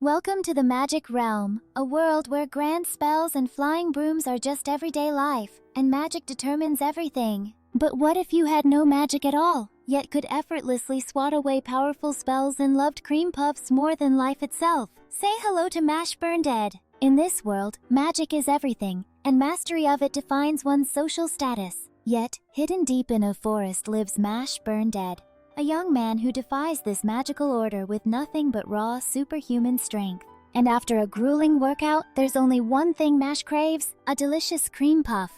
Welcome to the magic realm, a world where grand spells and flying brooms are just everyday life, and magic determines everything. But what if you had no magic at all, yet could effortlessly swat away powerful spells and loved cream puffs more than life itself? Say hello to Burnedead. In this world, magic is everything, and mastery of it defines one's social status. Yet, hidden deep in a forest lives Burnedead, a young man who defies this magical order with nothing but raw, superhuman strength. And after a grueling workout, there's only one thing Mash craves: a delicious cream puff.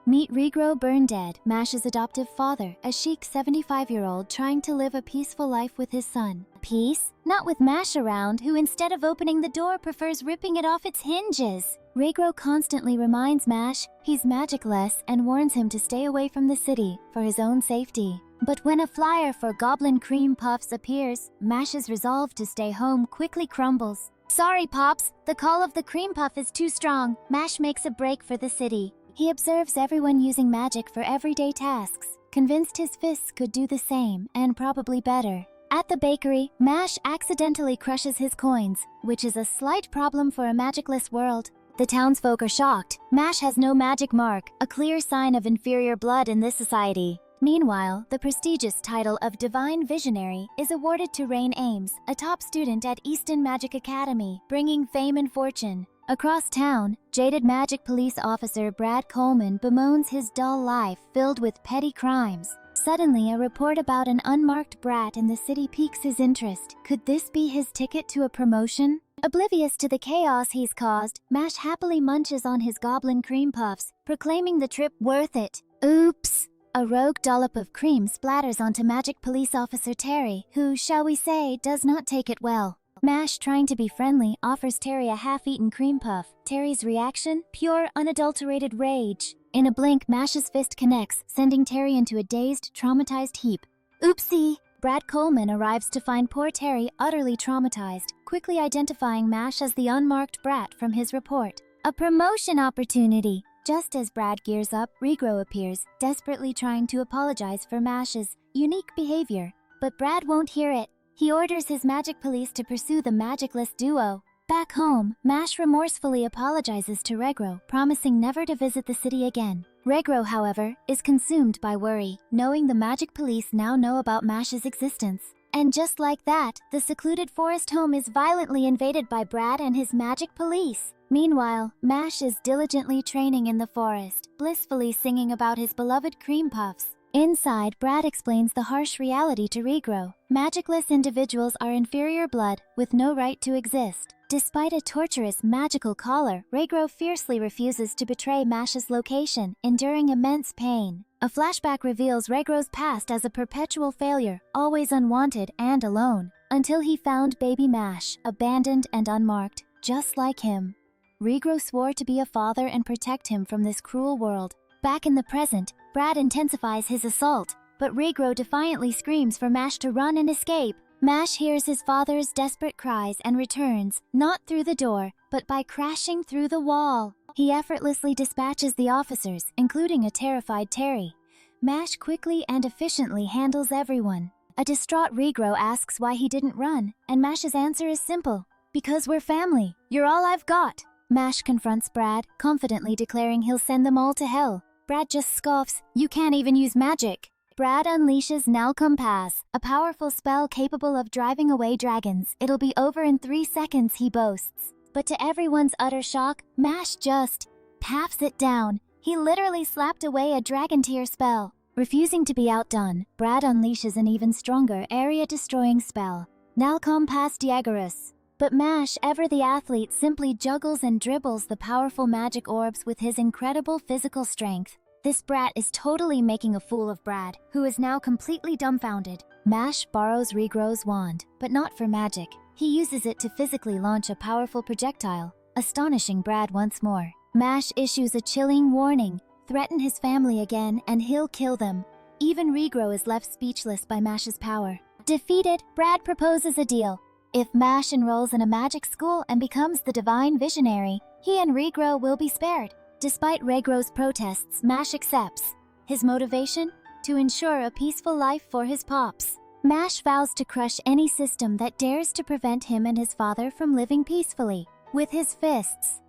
Meet Burnedead, Mash's adoptive father, a chic 75-year-old trying to live a peaceful life with his son. Peace? Not with Mash around, who instead of opening the door prefers ripping it off its hinges. Regro constantly reminds Mash he's magicless and warns him to stay away from the city for his own safety. But when a flyer for Goblin Cream Puffs appears, Mash's resolve to stay home quickly crumbles. Sorry, Pops, the call of the cream puff is too strong. Mash makes a break for the city. He observes everyone using magic for everyday tasks, convinced his fists could do the same, and probably better. At the bakery, Mash accidentally crushes his coins, which is a slight problem for a magicless world. The townsfolk are shocked. Mash has no magic mark, a clear sign of inferior blood in this society. Meanwhile, the prestigious title of Divine Visionary is awarded to Rain Ames, a top student at Easton Magic Academy, bringing fame and fortune. Across town, jaded magic police officer Brad Coleman bemoans his dull life filled with petty crimes. Suddenly, a report about an unmarked brat in the city piques his interest. Could this be his ticket to a promotion? Oblivious to the chaos he's caused, Mash happily munches on his goblin cream puffs, proclaiming the trip worth it. Oops! A rogue dollop of cream splatters onto Magic Police Officer Terry, who, shall we say, does not take it well. Mash, trying to be friendly, offers Terry a half-eaten cream puff. Terry's reaction? Pure, unadulterated rage. In a blink, Mash's fist connects, sending Terry into a dazed, traumatized heap. Oopsie! Brad Coleman arrives to find poor Terry utterly traumatized, quickly identifying Mash as the unmarked brat from his report. A promotion opportunity! Just as Brad gears up, Regro appears, desperately trying to apologize for Mash's unique behavior. But Brad won't hear it. He orders his magic police to pursue the magicless duo. Back home, Mash remorsefully apologizes to Regro, promising never to visit the city again. Regro, however, is consumed by worry, knowing the magic police now know about Mash's existence. And just like that, the secluded forest home is violently invaded by Brad and his magic police. Meanwhile, Mash is diligently training in the forest, blissfully singing about his beloved cream puffs. Inside, Brad explains the harsh reality to Regro. Magicless individuals are inferior blood, with no right to exist. Despite a torturous magical collar, Regro fiercely refuses to betray Mash's location, enduring immense pain. A flashback reveals Regro's past as a perpetual failure, always unwanted and alone, until he found baby Mash, abandoned and unmarked, just like him. Regro swore to be a father and protect him from this cruel world. Back in the present, Brad intensifies his assault, but Regro defiantly screams for Mash to run and escape. Mash hears his father's desperate cries and returns, not through the door, but by crashing through the wall. He effortlessly dispatches the officers, including a terrified Terry. Mash quickly and efficiently handles everyone. A distraught Regro asks why he didn't run, and Mash's answer is simple: because we're family. You're all I've got. Mash confronts Brad, confidently declaring he'll send them all to hell. Brad just scoffs, "You can't even use magic." Brad unleashes Nalcompass, a powerful spell capable of driving away dragons. It'll be over in 3 seconds, he boasts. But to everyone's utter shock, Mash just paffs it down. He literally slapped away a dragon tier spell. Refusing to be outdone, Brad unleashes an even stronger area-destroying spell, Nalcompass Diagoras. But Mash, ever the athlete, simply juggles and dribbles the powerful magic orbs with his incredible physical strength. This brat is totally making a fool of Brad, who is now completely dumbfounded. Mash borrows Regro's wand, but not for magic. He uses it to physically launch a powerful projectile, astonishing Brad once more. Mash issues a chilling warning: threaten his family again and he'll kill them. Even Regro is left speechless by Mash's power. Defeated, Brad proposes a deal. If Mash enrolls in a magic school and becomes the Divine Visionary, he and Regro will be spared. Despite Regro's protests, Mash accepts. His motivation? To ensure a peaceful life for his pops. Mash vows to crush any system that dares to prevent him and his father from living peacefully with his fists.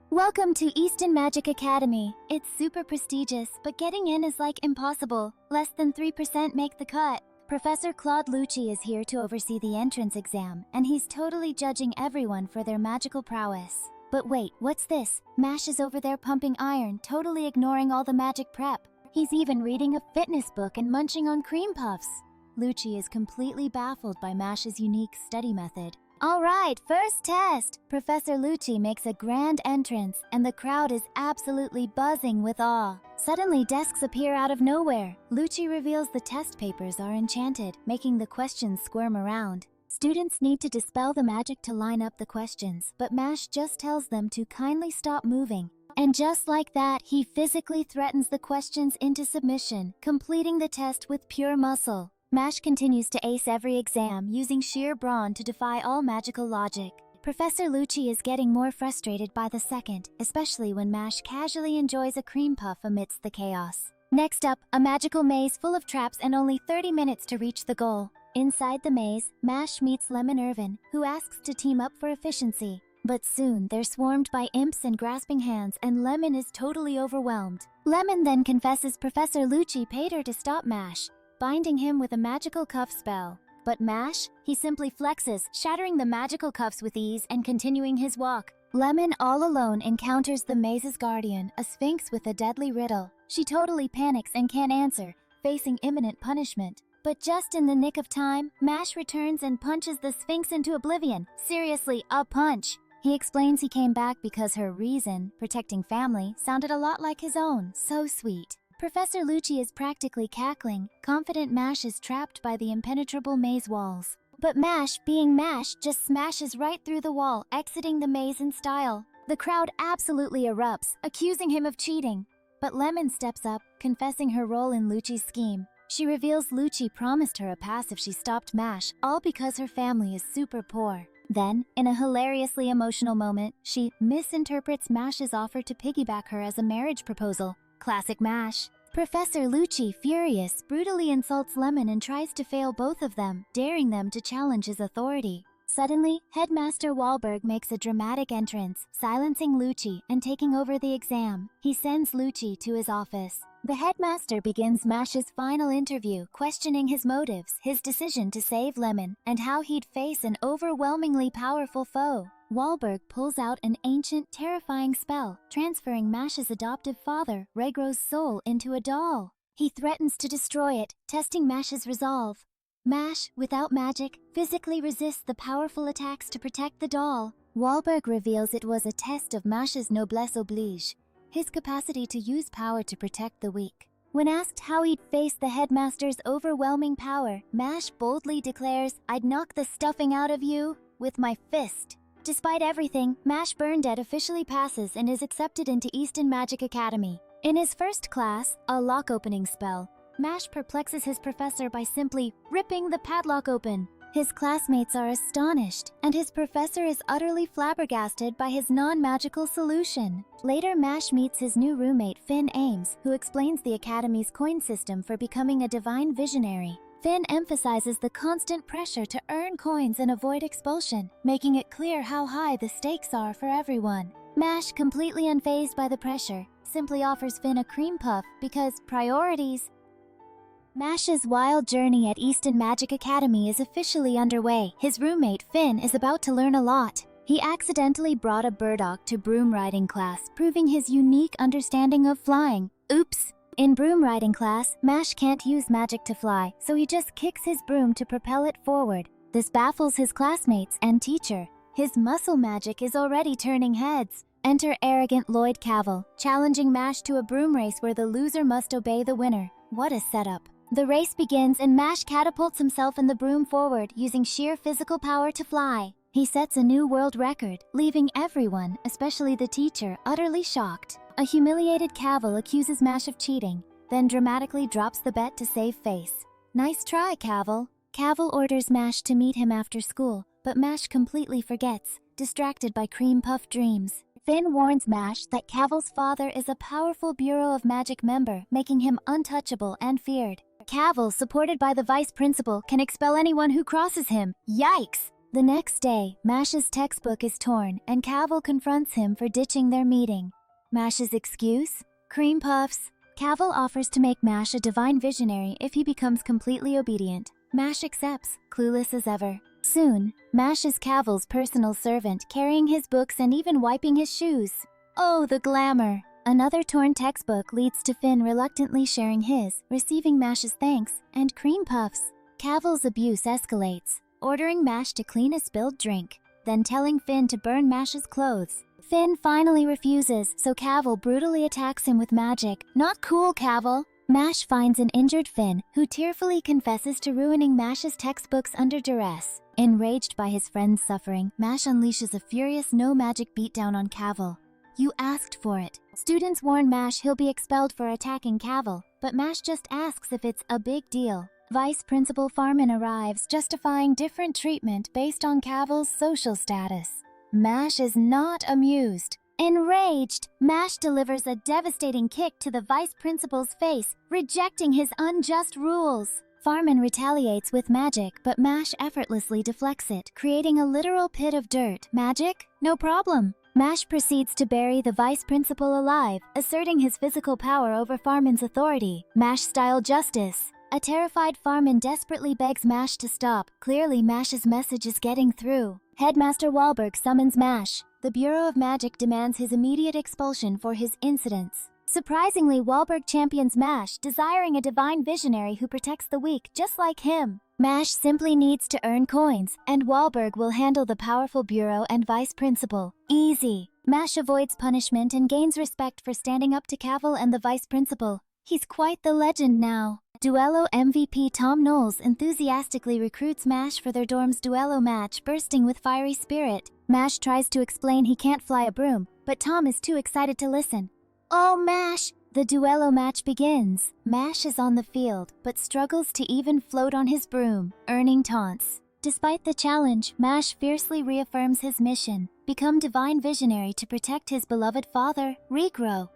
Welcome to Easton Magic Academy. It's super prestigious, but getting in is like impossible. Less than 3% make the cut. Professor Claude Lucci is here to oversee the entrance exam, and he's totally judging everyone for their magical prowess. But wait, what's this? Mash is over there pumping iron, totally ignoring all the magic prep. He's even reading a fitness book and munching on cream puffs. Lucci is completely baffled by Mash's unique study method. Alright, first test! Professor Lucci makes a grand entrance, and the crowd is absolutely buzzing with awe. Suddenly, desks appear out of nowhere. Lucci reveals the test papers are enchanted, making the questions squirm around. Students need to dispel the magic to line up the questions, but Mash just tells them to kindly stop moving. And just like that, he physically threatens the questions into submission, completing the test with pure muscle. Mash continues to ace every exam, using sheer brawn to defy all magical logic. Professor Lucci is getting more frustrated by the second, especially when Mash casually enjoys a cream puff amidst the chaos. Next up, a magical maze full of traps and only 30 minutes to reach the goal. Inside the maze, Mash meets Lemon Irvin, who asks to team up for efficiency. But soon, they're swarmed by imps and grasping hands, and Lemon is totally overwhelmed. Lemon then confesses Professor Lucci paid her to stop Mash, binding him with a magical cuff spell. But Mash? He simply flexes, shattering the magical cuffs with ease and continuing his walk. Lemon, all alone, encounters the maze's guardian, a sphinx with a deadly riddle. She totally panics and can't answer, facing imminent punishment. But just in the nick of time, Mash returns and punches the sphinx into oblivion. Seriously, a punch! He explains he came back because her reason, protecting family, sounded a lot like his own. So sweet. Professor Lucci is practically cackling, confident Mash is trapped by the impenetrable maze walls. But Mash, being Mash, just smashes right through the wall, exiting the maze in style. The crowd absolutely erupts, accusing him of cheating. But Lemon steps up, confessing her role in Lucci's scheme. She reveals Lucci promised her a pass if she stopped Mash, all because her family is super poor. Then, in a hilariously emotional moment, she misinterprets Mash's offer to piggyback her as a marriage proposal. Classic Mash. Professor Lucci, furious, brutally insults Lemon and tries to fail both of them, daring them to challenge his authority. Suddenly, Headmaster Wahlberg makes a dramatic entrance, silencing Lucci and taking over the exam. He sends Lucci to his office. The headmaster begins Mash's final interview, questioning his motives, his decision to save Lemon, and how he'd face an overwhelmingly powerful foe. Wahlberg pulls out an ancient, terrifying spell, transferring Mash's adoptive father, Regro's soul, into a doll. He threatens to destroy it, testing Mash's resolve. Mash, without magic, physically resists the powerful attacks to protect the doll. Wahlberg reveals it was a test of Mash's noblesse oblige, his capacity to use power to protect the weak. When asked how he'd face the headmaster's overwhelming power, Mash boldly declares, "I'd knock the stuffing out of you with my fist." Despite everything, Mash Burnedead officially passes and is accepted into Easton Magic Academy. In his first class, a lock-opening spell, Mash perplexes his professor by simply ripping the padlock open. His classmates are astonished, and his professor is utterly flabbergasted by his non-magical solution. Later, Mash meets his new roommate, Finn Ames, who explains the Academy's coin system for becoming a divine visionary. Finn emphasizes the constant pressure to earn coins and avoid expulsion, making it clear how high the stakes are for everyone. Mash, completely unfazed by the pressure, simply offers Finn a cream puff because priorities. Mash's wild journey at Easton Magic Academy is officially underway. His roommate, Finn, is about to learn a lot. He accidentally brought a burdock to broom riding class, proving his unique understanding of flying. Oops! In broom riding class, Mash can't use magic to fly, so he just kicks his broom to propel it forward. This baffles his classmates and teacher. His muscle magic is already turning heads. Enter arrogant Lloyd Cavil, challenging Mash to a broom race where the loser must obey the winner. What a setup. The race begins and Mash catapults himself and the broom forward, using sheer physical power to fly. He sets a new world record, leaving everyone, especially the teacher, utterly shocked. A humiliated Cavil accuses Mash of cheating, then dramatically drops the bet to save face. Nice try, Cavil. Cavil orders Mash to meet him after school, but Mash completely forgets, distracted by cream puff dreams. Finn warns Mash that Cavil's father is a powerful Bureau of Magic member, making him untouchable and feared. Cavil, supported by the vice principal, can expel anyone who crosses him. Yikes! The next day, Mash's textbook is torn, and Cavil confronts him for ditching their meeting. Mash's excuse? Cream puffs. Cavil offers to make Mash a divine visionary if he becomes completely obedient. Mash accepts, clueless as ever. Soon, Mash is Cavil's personal servant, carrying his books and even wiping his shoes. Oh, the glamour! Another torn textbook leads to Finn reluctantly sharing his, receiving Mash's thanks, and cream puffs. Cavil's abuse escalates, ordering Mash to clean a spilled drink, then telling Finn to burn Mash's clothes. Finn finally refuses, so Cavil brutally attacks him with magic. Not cool, Cavil! Mash finds an injured Finn, who tearfully confesses to ruining Mash's textbooks under duress. Enraged by his friend's suffering, Mash unleashes a furious no-magic beatdown on Cavil. You asked for it. Students warn Mash he'll be expelled for attacking Cavil, but Mash just asks if it's a big deal. Vice Principal Farman arrives, justifying different treatment based on Cavil's social status. Mash is not amused. Enraged, Mash delivers a devastating kick to the Vice Principal's face, rejecting his unjust rules. Farman retaliates with magic, but Mash effortlessly deflects it, creating a literal pit of dirt. Magic? No problem. Mash proceeds to bury the vice principal alive, asserting his physical power over Farman's authority. Mash-style justice. A terrified Farman desperately begs Mash to stop. Clearly, Mash's message is getting through. Headmaster Wahlberg summons Mash. The Bureau of Magic demands his immediate expulsion for his incidents. Surprisingly, Wahlberg champions Mash, desiring a divine visionary who protects the weak just like him. Mash simply needs to earn coins, and Wahlberg will handle the powerful bureau and vice principal. Easy. Mash avoids punishment and gains respect for standing up to Cavil and the vice principal. He's quite the legend now. Duello MVP Tom Knowles enthusiastically recruits Mash for their dorm's Duello match, bursting with fiery spirit. Mash tries to explain he can't fly a broom, but Tom is too excited to listen. Oh, Mash! The Duello match begins. Mash is on the field, but struggles to even float on his broom, earning taunts. Despite the challenge, Mash fiercely reaffirms his mission, become divine visionary to protect his beloved father, regrow.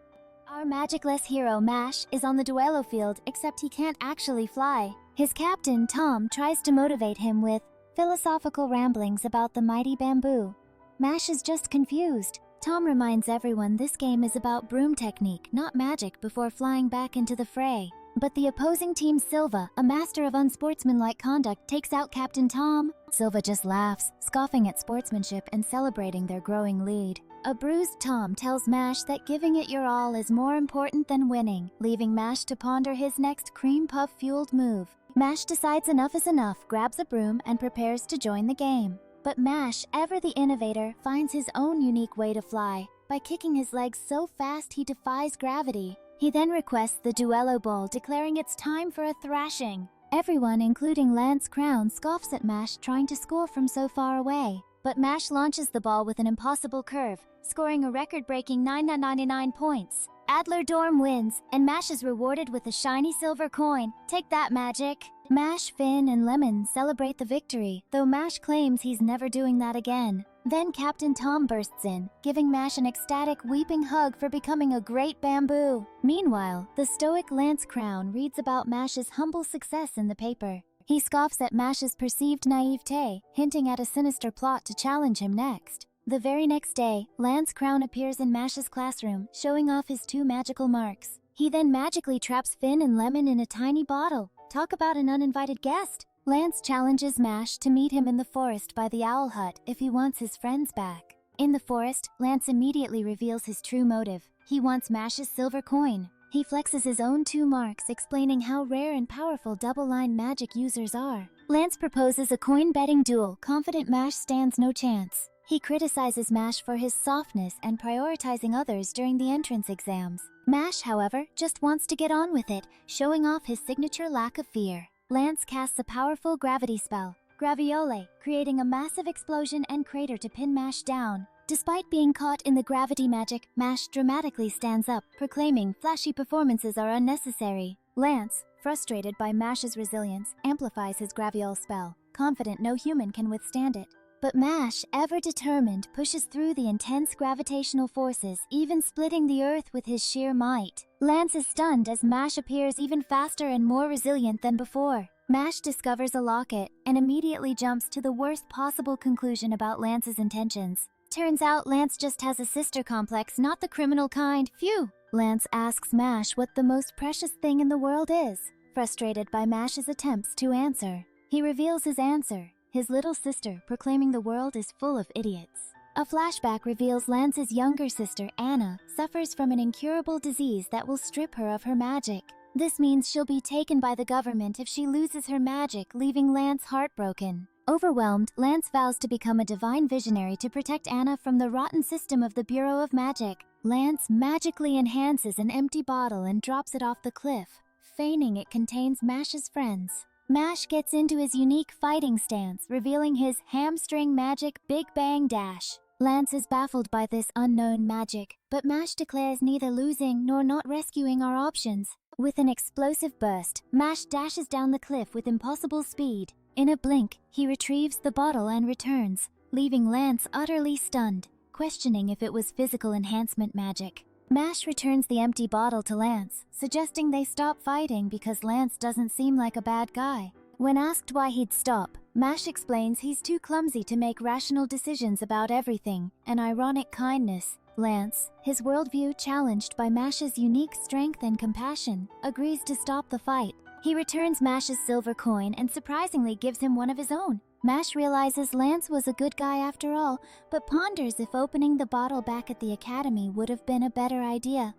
Our magicless hero, Mash, is on the Duello field, except he can't actually fly. His captain, Tom, tries to motivate him with philosophical ramblings about the mighty bamboo. Mash is just confused. Tom reminds everyone this game is about broom technique, not magic, before flying back into the fray. But the opposing team Silva, a master of unsportsmanlike conduct, takes out Captain Tom. Silva just laughs, scoffing at sportsmanship and celebrating their growing lead. A bruised Tom tells Mash that giving it your all is more important than winning, leaving Mash to ponder his next cream puff-fueled move. Mash decides enough is enough, grabs a broom, and prepares to join the game. But Mash, ever the innovator, finds his own unique way to fly, by kicking his legs so fast he defies gravity. He then requests the Duello Bowl, declaring it's time for a thrashing. Everyone, including Lance Crown, scoffs at Mash trying to score from so far away. But Mash launches the ball with an impossible curve, scoring a record-breaking 999 points. Adler Dorm wins, and Mash is rewarded with a shiny silver coin. Take that, Magic! Mash, Finn, and Lemon celebrate the victory, though Mash claims he's never doing that again. Then Captain Tom bursts in, giving Mash an ecstatic, weeping hug for becoming a great bamboo. Meanwhile, the stoic Lance Crown reads about Mash's humble success in the paper. He scoffs at Mash's perceived naivete, hinting at a sinister plot to challenge him next. The very next day, Lance Crown appears in Mash's classroom, showing off his 2 magical marks. He then magically traps Finn and Lemon in a tiny bottle. Talk about an uninvited guest! Lance challenges Mash to meet him in the forest by the owl hut if he wants his friends back. In the forest, Lance immediately reveals his true motive. He wants Mash's silver coin. He flexes his own 2 marks, explaining how rare and powerful double-line magic users are. Lance proposes a coin-betting duel, confident Mash stands no chance. He criticizes Mash for his softness and prioritizing others during the entrance exams. Mash, however, just wants to get on with it, showing off his signature lack of fear. Lance casts a powerful gravity spell, Graviole, creating a massive explosion and crater to pin Mash down. Despite being caught in the gravity magic, Mash dramatically stands up, proclaiming flashy performances are unnecessary. Lance, frustrated by Mash's resilience, amplifies his Graviole spell, confident no human can withstand it. But Mash, ever determined, pushes through the intense gravitational forces, even splitting the earth with his sheer might. Lance is stunned as Mash appears even faster and more resilient than before. Mash discovers a locket and immediately jumps to the worst possible conclusion about Lance's intentions. Turns out Lance just has a sister complex, not the criminal kind. Phew! Lance asks Mash what the most precious thing in the world is. Frustrated by Mash's attempts to answer, he reveals his answer: his little sister, proclaiming the world is full of idiots. A flashback reveals Lance's younger sister, Anna, suffers from an incurable disease that will strip her of her magic. This means she'll be taken by the government if she loses her magic, leaving Lance heartbroken. Overwhelmed, Lance vows to become a divine visionary to protect Anna from the rotten system of the Bureau of Magic. Lance magically enhances an empty bottle and drops it off the cliff, feigning it contains Mash's friends. Mash gets into his unique fighting stance, revealing his hamstring magic Big Bang Dash. Lance is baffled by this unknown magic, but Mash declares neither losing nor not rescuing are options. With an explosive burst, Mash dashes down the cliff with impossible speed. In a blink, he retrieves the bottle and returns, leaving Lance utterly stunned, questioning if it was physical enhancement magic. Mash returns the empty bottle to Lance, suggesting they stop fighting because Lance doesn't seem like a bad guy. When asked why he'd stop, Mash explains he's too clumsy to make rational decisions about everything, an ironic kindness. Lance, his worldview challenged by Mash's unique strength and compassion, agrees to stop the fight. He returns Mash's silver coin and surprisingly gives him one of his own. Mash realizes Lance was a good guy after all, but ponders if opening the bottle back at the academy would have been a better idea.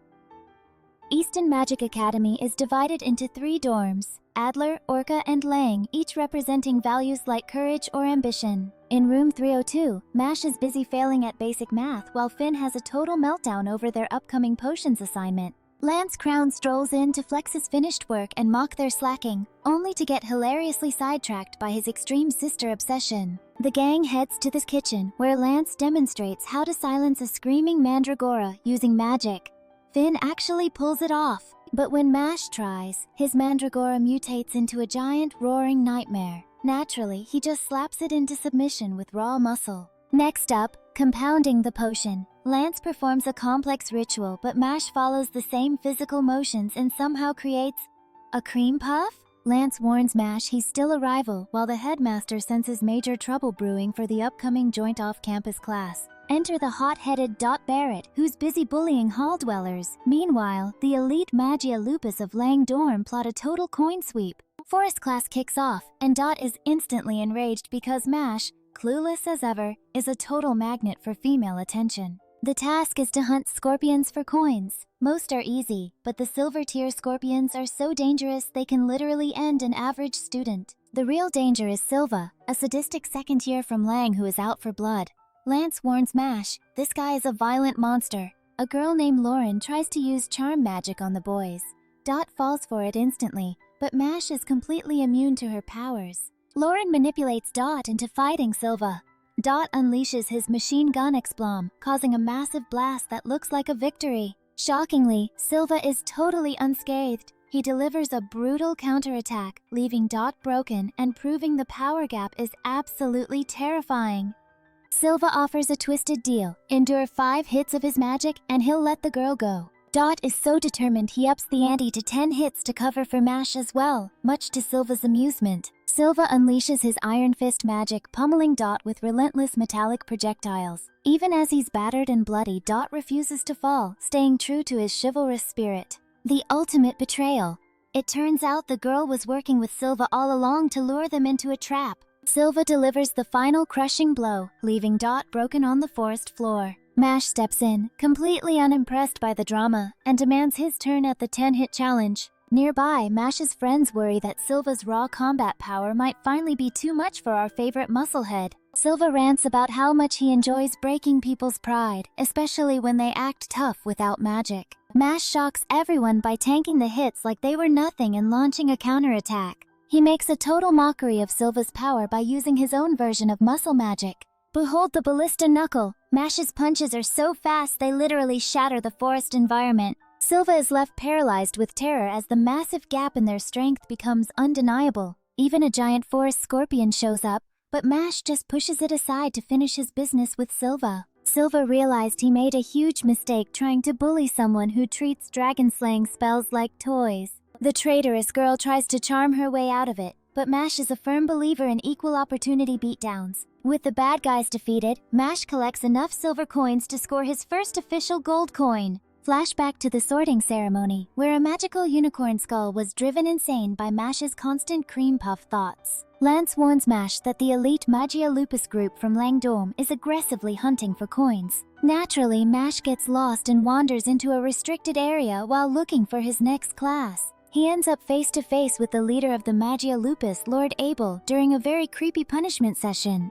Easton Magic Academy is divided into 3 dorms: Adler, Orca, and Lang, each representing values like courage or ambition. In room 302, Mash is busy failing at basic math while Finn has a total meltdown over their upcoming potions assignment. Lance Crown strolls in to flex his finished work and mock their slacking, only to get hilariously sidetracked by his extreme sister obsession. The gang heads to the kitchen, where Lance demonstrates how to silence a screaming mandragora using magic. Finn actually pulls it off, but when Mash tries, his mandragora mutates into a giant roaring nightmare. Naturally, he just slaps it into submission with raw muscle. Next up, compounding the potion. Lance performs a complex ritual, but Mash follows the same physical motions and somehow creates a cream puff? Lance warns Mash he's still a rival, while the headmaster senses major trouble brewing for the upcoming joint off-campus class. Enter the hot-headed Dot Barrett, who's busy bullying hall dwellers. Meanwhile, the elite Magia Lupus of Lang Dorm plot a total coin sweep. Forest class kicks off, and Dot is instantly enraged because Mash, clueless as ever, is a total magnet for female attention. The task is to hunt scorpions for coins. Most are easy, but the silver-tier scorpions are so dangerous they can literally end an average student. The real danger is Silva, a sadistic second year from Lang who is out for blood. Lance warns Mash, this guy is a violent monster. A girl named Lauren tries to use charm magic on the boys. Dot falls for it instantly, but Mash is completely immune to her powers. Lauren manipulates Dot into fighting Silva. Dot unleashes his machine gun explom, causing a massive blast that looks like a victory. Shockingly, Silva is totally unscathed. He delivers a brutal counterattack, leaving Dot broken and proving the power gap is absolutely terrifying. Silva offers a twisted deal: endure 5 hits of his magic and he'll let the girl go. Dot is so determined he ups the ante to 10 hits to cover for Mash as well, much to Silva's amusement. Silva unleashes his Iron Fist magic, pummeling Dot with relentless metallic projectiles. Even as he's battered and bloody, Dot refuses to fall, staying true to his chivalrous spirit. The ultimate betrayal. It turns out the girl was working with Silva all along to lure them into a trap. Silva delivers the final crushing blow, leaving Dot broken on the forest floor. Mash steps in, completely unimpressed by the drama, and demands his turn at the 10-hit challenge. Nearby, Mash's friends worry that Silva's raw combat power might finally be too much for our favorite musclehead. Silva rants about how much he enjoys breaking people's pride, especially when they act tough without magic. Mash shocks everyone by tanking the hits like they were nothing and launching a counterattack. He makes a total mockery of Silva's power by using his own version of muscle magic. Behold the Ballista Knuckle! Mash's punches are so fast they literally shatter the forest environment. Silva is left paralyzed with terror as the massive gap in their strength becomes undeniable. Even a giant forest scorpion shows up, but Mash just pushes it aside to finish his business with Silva. Silva realized he made a huge mistake trying to bully someone who treats dragon-slaying spells like toys. The traitorous girl tries to charm her way out of it, but Mash is a firm believer in equal opportunity beatdowns. With the bad guys defeated, Mash collects enough silver coins to score his first official gold coin. Flashback to the sorting ceremony, where a magical unicorn skull was driven insane by Mash's constant cream puff thoughts. Lance warns Mash that the elite Magia Lupus group from Langdorm is aggressively hunting for coins. Naturally, Mash gets lost and wanders into a restricted area while looking for his next class. He ends up face to face with the leader of the Magia Lupus, Lord Abel, during a very creepy punishment session.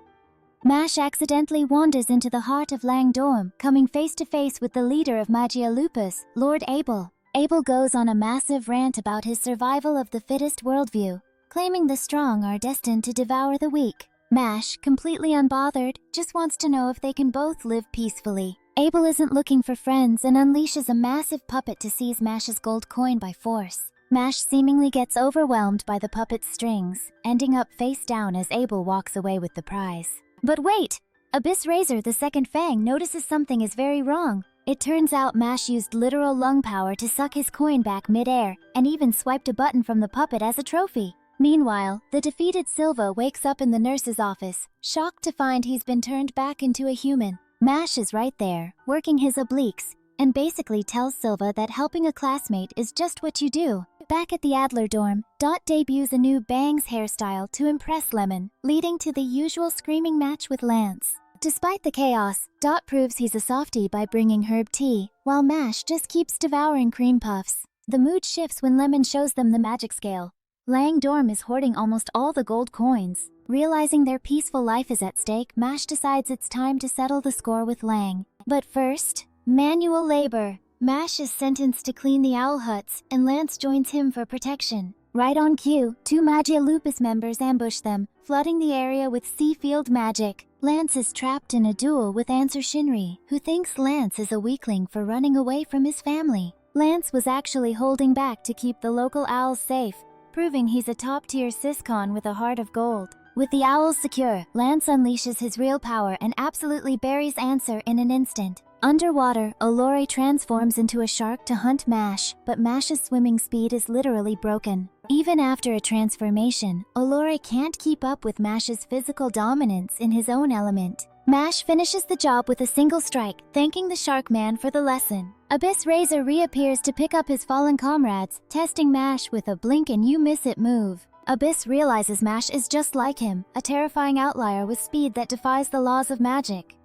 Mash accidentally wanders into the heart of Langdorm, coming face to face with the leader of Magia Lupus, Lord Abel. Abel goes on a massive rant about his survival of the fittest worldview, claiming the strong are destined to devour the weak. Mash, completely unbothered, just wants to know if they can both live peacefully. Abel isn't looking for friends and unleashes a massive puppet to seize Mash's gold coin by force. Mash seemingly gets overwhelmed by the puppet's strings, ending up face down as Abel walks away with the prize. But wait! Abyss Razor, the second Fang, notices something is very wrong. It turns out Mash used literal lung power to suck his coin back mid-air, and even swiped a button from the puppet as a trophy. Meanwhile, the defeated Silva wakes up in the nurse's office, shocked to find he's been turned back into a human. Mash is right there, working his obliques, and basically tells Silva that helping a classmate is just what you do. Back at the Adler dorm, Dot debuts a new bangs hairstyle to impress Lemon, leading to the usual screaming match with Lance. Despite the chaos, Dot proves he's a softie by bringing herb tea, while Mash just keeps devouring cream puffs. The mood shifts when Lemon shows them the magic scale. Lang Dorm is hoarding almost all the gold coins. Realizing their peaceful life is at stake, Mash decides it's time to settle the score with Lang. But first, manual labor. Mash is sentenced to clean the owl huts, and Lance joins him for protection. Right on cue, two Magia Lupus members ambush them, flooding the area with sea field magic. Lance is trapped in a duel with Answer Shinri, who thinks Lance is a weakling for running away from his family. Lance was actually holding back to keep the local owls safe, proving he's a top-tier syscon with a heart of gold. With the owls secure, Lance unleashes his real power and absolutely buries Answer in an instant. Underwater, Olore transforms into a shark to hunt Mash, but Mash's swimming speed is literally broken. Even after a transformation, Olore can't keep up with Mash's physical dominance in his own element. Mash finishes the job with a single strike, thanking the Shark Man for the lesson. Abyss Razor reappears to pick up his fallen comrades, testing Mash with a blink and you miss it move. Abyss realizes Mash is just like him, a terrifying outlier with speed that defies the laws of magic.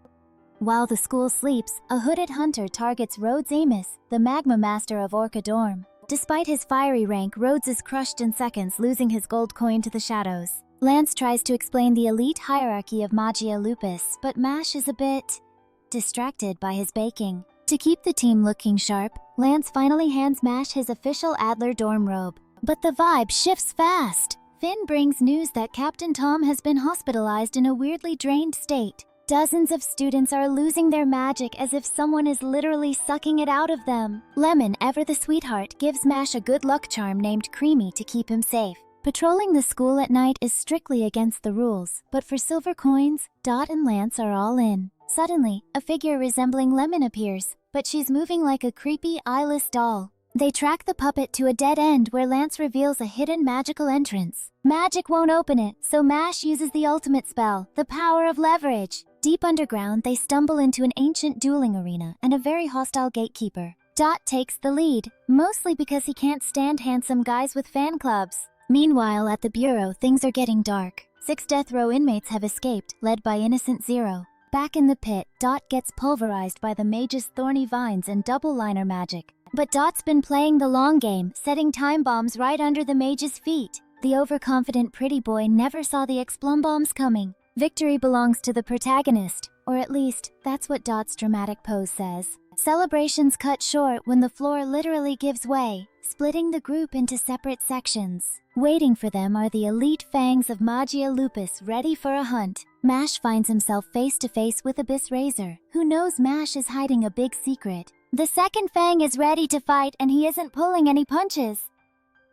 While the school sleeps, a hooded hunter targets Rhodes Amos, the magma master of Orca Dorm. Despite his fiery rank, Rhodes is crushed in seconds, losing his gold coin to the shadows. Lance tries to explain the elite hierarchy of Magia Lupus, but Mash is a bit distracted by his baking. To keep the team looking sharp, Lance finally hands Mash his official Adler dorm robe. But the vibe shifts fast. Finn brings news that Captain Tom has been hospitalized in a weirdly drained state. Dozens of students are losing their magic as if someone is literally sucking it out of them. Lemon, ever the sweetheart, gives Mash a good luck charm named Creamy to keep him safe. Patrolling the school at night is strictly against the rules, but for silver coins, Dot and Lance are all in. Suddenly, a figure resembling Lemon appears, but she's moving like a creepy, eyeless doll. They track the puppet to a dead end where Lance reveals a hidden magical entrance. Magic won't open it, so Mash uses the ultimate spell, the power of leverage. Deep underground, they stumble into an ancient dueling arena and a very hostile gatekeeper. Dot takes the lead, mostly because he can't stand handsome guys with fan clubs. Meanwhile, at the bureau, things are getting dark. 6 death row inmates have escaped, led by Innocent Zero. Back in the pit, Dot gets pulverized by the mage's thorny vines and double-liner magic. But Dot's been playing the long game, setting time bombs right under the mage's feet. The overconfident pretty boy never saw the explum bombs coming. Victory belongs to the protagonist, or at least, that's what Dot's dramatic pose says. Celebrations cut short when the floor literally gives way, splitting the group into separate sections. Waiting for them are the elite fangs of Magia Lupus ready for a hunt. Mash finds himself face to face with Abyss Razor, who knows Mash is hiding a big secret. The second fang is ready to fight and he isn't pulling any punches.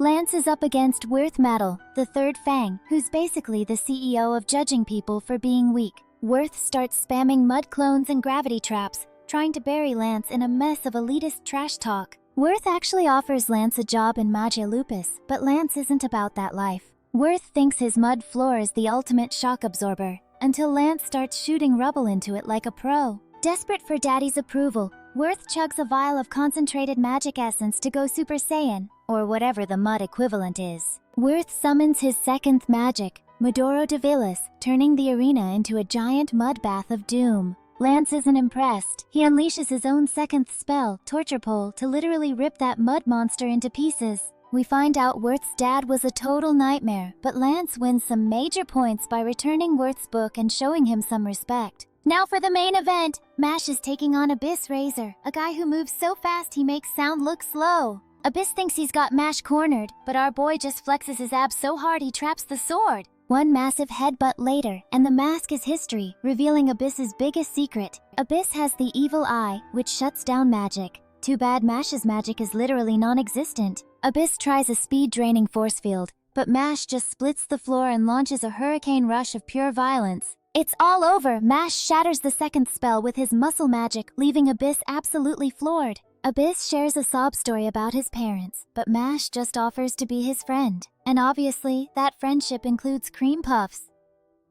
Lance is up against Worth Metal, the third Fang, who's basically the CEO of judging people for being weak. Worth starts spamming mud clones and gravity traps, trying to bury Lance in a mess of elitist trash talk. Worth actually offers Lance a job in Magia Lupus, but Lance isn't about that life. Worth thinks his mud floor is the ultimate shock absorber, until Lance starts shooting rubble into it like a pro. Desperate for Daddy's approval, Worth chugs a vial of concentrated magic essence to go Super Saiyan, or whatever the mud equivalent is. Worth summons his second magic, Medoro de Villas, turning the arena into a giant mud bath of doom. Lance isn't impressed. He unleashes his own second spell, Torture Pole, to literally rip that mud monster into pieces. We find out Worth's dad was a total nightmare, but Lance wins some major points by returning Worth's book and showing him some respect. Now for the main event! Mash is taking on Abyss Razor, a guy who moves so fast he makes sound look slow. Abyss thinks he's got Mash cornered, but our boy just flexes his abs so hard he traps the sword. One massive headbutt later, and the mask is history, revealing Abyss's biggest secret. Abyss has the evil eye, which shuts down magic. Too bad Mash's magic is literally non-existent. Abyss tries a speed-draining force field, but Mash just splits the floor and launches a hurricane rush of pure violence. It's all over! Mash shatters the second spell with his muscle magic, leaving Abyss absolutely floored. Abyss shares a sob story about his parents, but Mash just offers to be his friend. And obviously, that friendship includes cream puffs.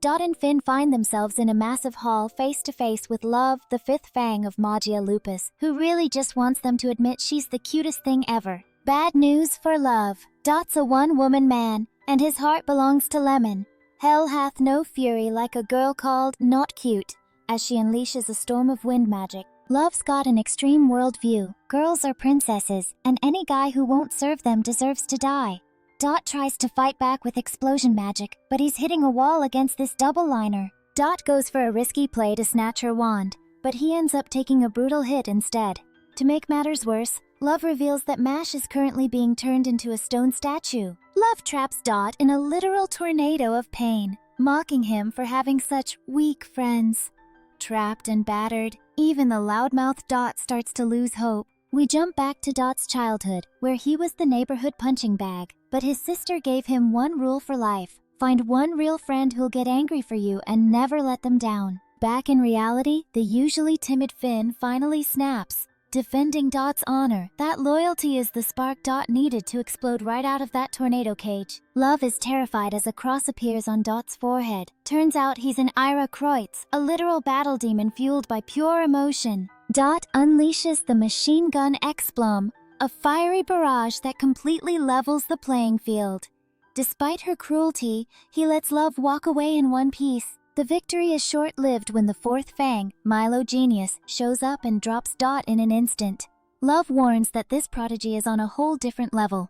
Dot and Finn find themselves in a massive hall face-to-face with Love, the fifth Fang of Magia Lupus, who really just wants them to admit she's the cutest thing ever. Bad news for Love. Dot's a one-woman man, and his heart belongs to Lemon. Hell hath no fury like a girl called Not Cute, as she unleashes a storm of wind magic. Love's got an extreme worldview. Girls are princesses, and any guy who won't serve them deserves to die. Dot tries to fight back with explosion magic, but he's hitting a wall against this double-liner. Dot goes for a risky play to snatch her wand, but he ends up taking a brutal hit instead. To make matters worse, Love reveals that Mash is currently being turned into a stone statue. Love traps Dot in a literal tornado of pain, mocking him for having such weak friends. Trapped and battered, even the loudmouth Dot starts to lose hope. We jump back to Dot's childhood, where he was the neighborhood punching bag, but his sister gave him one rule for life: find one real friend who'll get angry for you and never let them down. Back in reality, the usually timid Finn finally snaps. Defending Dot's honor, that loyalty is the spark Dot needed to explode right out of that tornado cage. Love is terrified as a cross appears on Dot's forehead. Turns out he's an Ira Kreutz, a literal battle demon fueled by pure emotion. Dot unleashes the machine gun X-Blom, a fiery barrage that completely levels the playing field. Despite her cruelty, he lets Love walk away in one piece. The victory is short-lived when the fourth Fang, Milo Genius, shows up and drops Dot in an instant. Love warns that this prodigy is on a whole different level.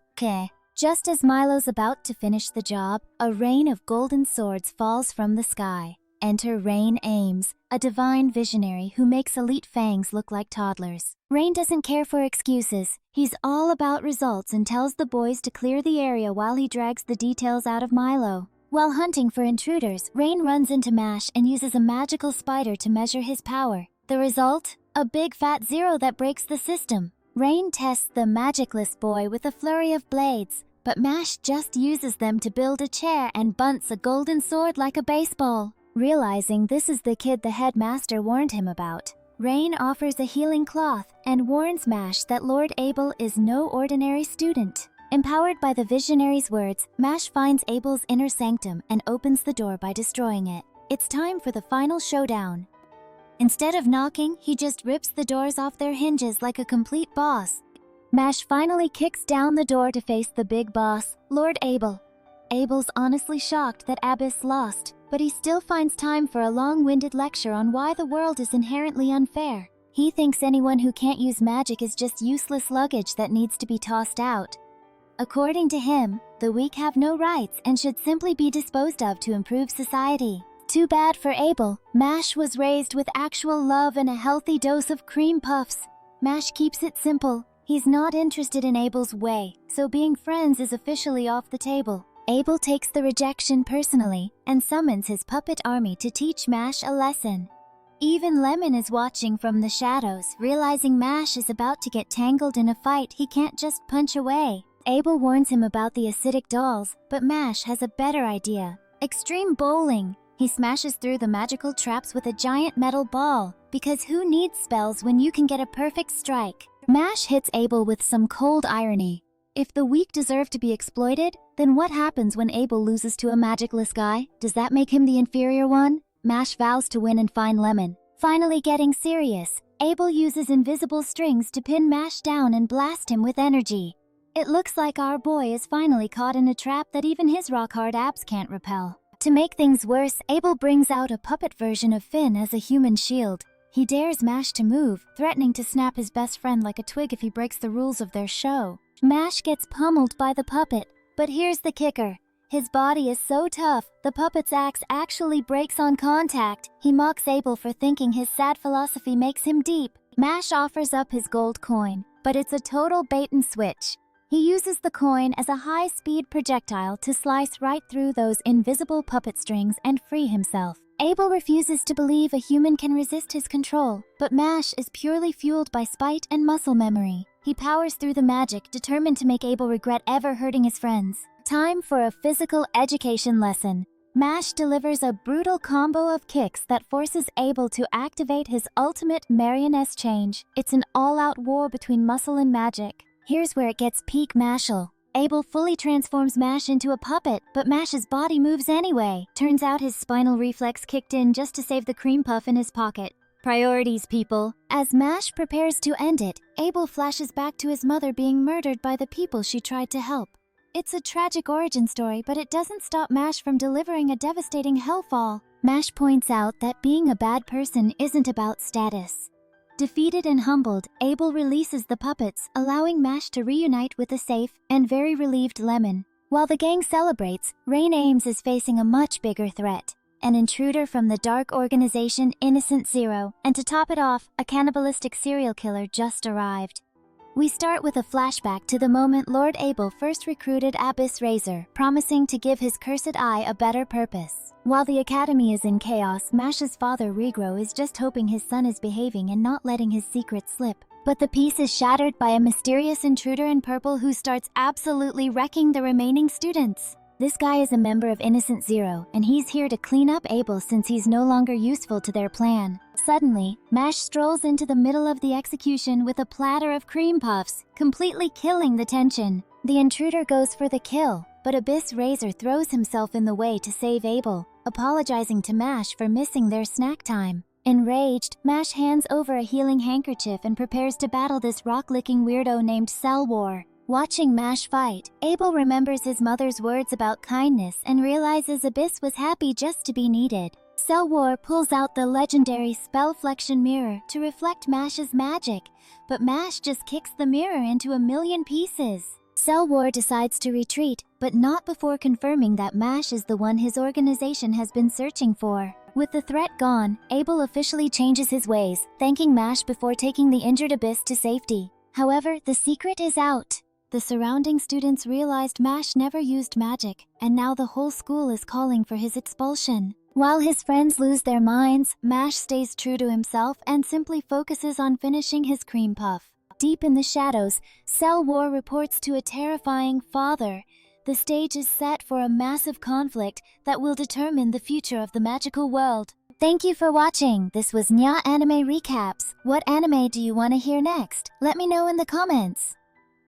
Just as Milo's about to finish the job, a rain of golden swords falls from the sky. Enter Rain Ames, a divine visionary who makes elite Fangs look like toddlers. Rain doesn't care for excuses. He's all about results and tells the boys to clear the area while he drags the details out of Milo. While hunting for intruders, Rain runs into Mash and uses a magical spider to measure his power. The result? A big fat zero that breaks the system. Rain tests the magicless boy with a flurry of blades, but Mash just uses them to build a chair and bunts a golden sword like a baseball. Realizing this is the kid the headmaster warned him about, Rain offers a healing cloth and warns Mash that Lord Abel is no ordinary student. Empowered by the visionary's words, Mash finds Abel's inner sanctum and opens the door by destroying it. It's time for the final showdown. Instead of knocking, he just rips the doors off their hinges like a complete boss. Mash finally kicks down the door to face the big boss, Lord Abel. Abel's honestly shocked that Abyss lost, but he still finds time for a long-winded lecture on why the world is inherently unfair. He thinks anyone who can't use magic is just useless luggage that needs to be tossed out. According to him, the weak have no rights and should simply be disposed of to improve society. Too bad for Abel. Mash was raised with actual love and a healthy dose of cream puffs. Mash keeps it simple. He's not interested in Abel's way, so being friends is officially off the table. Abel takes the rejection personally and summons his puppet army to teach Mash a lesson. Even Lemon is watching from the shadows, realizing Mash is about to get tangled in a fight he can't just punch away. Abel warns him about the acidic dolls, but Mash has a better idea. Extreme bowling. He smashes through the magical traps with a giant metal ball, because who needs spells when you can get a perfect strike? Mash hits Abel with some cold irony. If the weak deserve to be exploited, then what happens when Abel loses to a magicless guy? Does that make him the inferior one? Mash vows to win and find Lemon. Finally getting serious, Abel uses invisible strings to pin Mash down and blast him with energy. It looks like our boy is finally caught in a trap that even his rock-hard abs can't repel. To make things worse, Abel brings out a puppet version of Finn as a human shield. He dares Mash to move, threatening to snap his best friend like a twig if he breaks the rules of their show. Mash gets pummeled by the puppet, but here's the kicker. His body is so tough, the puppet's axe actually breaks on contact. He mocks Abel for thinking his sad philosophy makes him deep. Mash offers up his gold coin, but it's a total bait and switch. He uses the coin as a high-speed projectile to slice right through those invisible puppet strings and free himself. Abel refuses to believe a human can resist his control, but Mash is purely fueled by spite and muscle memory. He powers through the magic, determined to make Abel regret ever hurting his friends. Time for a physical education lesson. Mash delivers a brutal combo of kicks that forces Abel to activate his ultimate marionette change. It's an all-out war between muscle and magic. Here's where it gets peak Mashal. Abel fully transforms Mash into a puppet, but Mash's body moves anyway. Turns out his spinal reflex kicked in just to save the cream puff in his pocket. Priorities, people. As Mash prepares to end it, Abel flashes back to his mother being murdered by the people she tried to help. It's a tragic origin story, but it doesn't stop Mash from delivering a devastating hellfall. Mash points out that being a bad person isn't about status. Defeated and humbled, Abel releases the puppets, allowing Mash to reunite with a safe and very relieved Lemon. While the gang celebrates, Rain Ames is facing a much bigger threat. An intruder from the dark organization Innocent Zero, and to top it off, a cannibalistic serial killer just arrived. We start with a flashback to the moment Lord Abel first recruited Abyss Razor, promising to give his cursed eye a better purpose. While the academy is in chaos, Mash's father Regro is just hoping his son is behaving and not letting his secret slip. But the peace is shattered by a mysterious intruder in purple who starts absolutely wrecking the remaining students. This guy is a member of Innocent Zero, and he's here to clean up Abel since he's no longer useful to their plan. Suddenly, Mash strolls into the middle of the execution with a platter of cream puffs, completely killing the tension. The intruder goes for the kill, but Abyss Razor throws himself in the way to save Abel, apologizing to Mash for missing their snack time. Enraged, Mash hands over a healing handkerchief and prepares to battle this rock-licking weirdo named Cell War. Watching Mash fight, Abel remembers his mother's words about kindness and realizes Abyss was happy just to be needed. Cell War pulls out the legendary Spellflexion mirror to reflect Mash's magic, but Mash just kicks the mirror into a million pieces. Cell War decides to retreat, but not before confirming that Mash is the one his organization has been searching for. With the threat gone, Abel officially changes his ways, thanking Mash before taking the injured Abyss to safety. However, the secret is out. The surrounding students realized Mash never used magic, and now the whole school is calling for his expulsion. While his friends lose their minds, Mash stays true to himself and simply focuses on finishing his cream puff. Deep in the shadows, Cell War reports to a terrifying father. The stage is set for a massive conflict that will determine the future of the magical world. Thank you for watching. This was Nyanime Recaps. What anime do you want to hear next? Let me know in the comments.